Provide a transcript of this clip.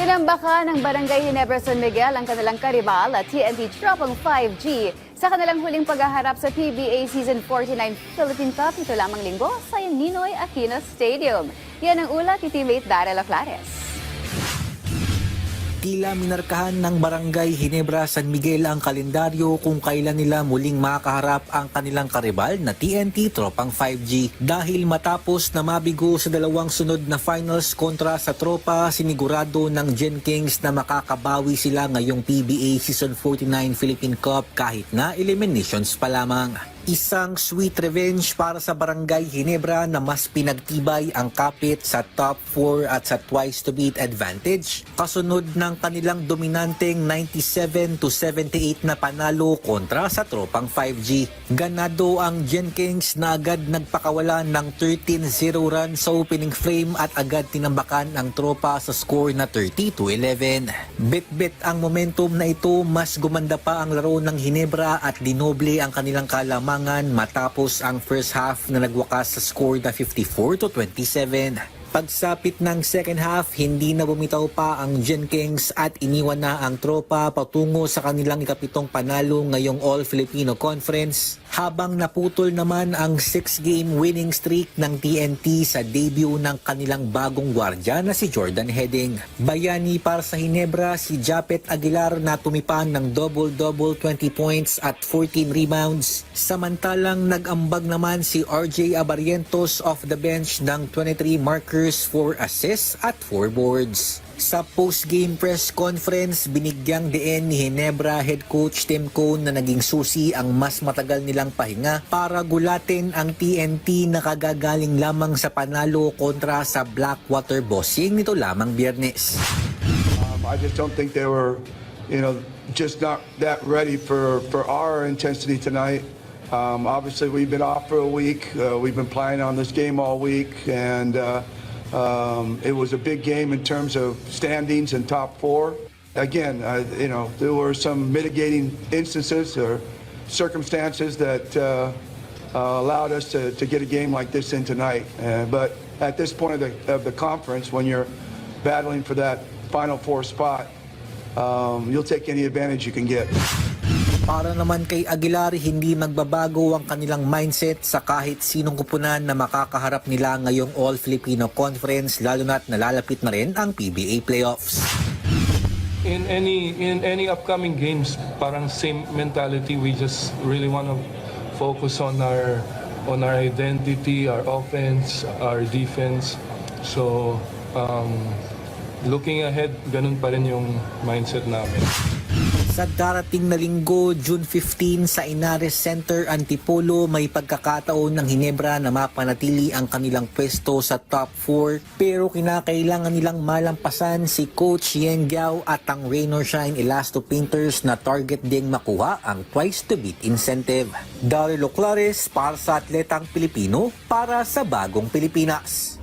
Tinambakan ng Barangay Ginebra San Miguel ang kanilang karibal at TNT Tropang 5G sa kanilang huling paghaharap sa PBA Season 49 Philippine Cup ito lamang linggo sa Ninoy Aquino Stadium. Yan ang ulat ni teammate Darrell Oclares. Tila minarkahan ng Barangay Ginebra San Miguel ang kalendaryo kung kailan nila muling makaharap ang kanilang karibal na TNT Tropang 5G. Dahil matapos na mabigo sa dalawang sunod na finals kontra sa tropa, sinigurado ng Gen Kings na makakabawi sila ngayong PBA Season 49 Philippine Cup kahit na eliminations pa lamang. Isang sweet revenge para sa Barangay Ginebra na mas pinagtibay ang kapit sa top 4 at sa twice to beat advantage kasunod ng kanilang dominanteng 97-78 na panalo kontra sa Tropang 5G. Ganado ang Gen Kings na agad nagpakawala ng 13-0 run sa opening frame at agad tinambakan ang tropa sa score na 30-11. Bit-bit ang momentum na ito, mas gumanda pa ang laro ng Ginebra at dinoble ang kanilang kalamangan matapos ang first half na nagwakas sa score na 54-27. Pagsapit ng second half, hindi na bumitaw pa ang Gen Kings at iniwan na ang tropa patungo sa kanilang ikapitong panalo ngayong All-Filipino Conference habang naputol naman ang 6-game winning streak ng TNT sa debut ng kanilang bagong gwardya na si Jordan Heading. Bayani para sa Ginebra si Japet Aguilar na tumipan ng double-double 20 points at 14 rebounds. Samantalang nag-ambag naman si RJ Abarientos off the bench ng 23 markers, 4 assists at 4 boards. Sa post-game press conference, binigyang diin ni Ginebra head coach Tim Cone na naging susi ang mas matagal nilang pahinga para gulatin ang TNT na kagagaling lamang sa panalo kontra sa Blackwater Bossing nito lamang Biyernes. I just don't think they were, just not that ready for our intensity tonight. Obviously, we've been off for a week. We've been playing on this game all week, and it was a big game in terms of standings and top 4. Again, there were some mitigating instances or circumstances that allowed us to get a game like this in tonight. But at this point of the conference, when you're battling for that Final 4 spot, you'll take any advantage you can get. Para naman kay Aguilar, hindi magbabago ang kanilang mindset sa kahit sinong kupunan na makakaharap nila ngayong All-Filipino Conference, lalo na't nalalapit na rin ang PBA playoffs. In any upcoming games, parang same mentality. We just really want to focus on our identity, our offense, our defense. So looking ahead, ganun pa rin yung mindset namin. Sa darating na linggo, June 15 sa Inares Center, Antipolo, may pagkakataon ng Ginebra na mapanatili ang kanilang pwesto sa top 4 pero kinakailangan nilang malampasan si Coach Yen Giao at ang Rain or Shine Elasto Painters na target ding makuha ang twice to beat incentive. Darrell Oclares para sa Atletang Pilipino para sa Bagong Pilipinas.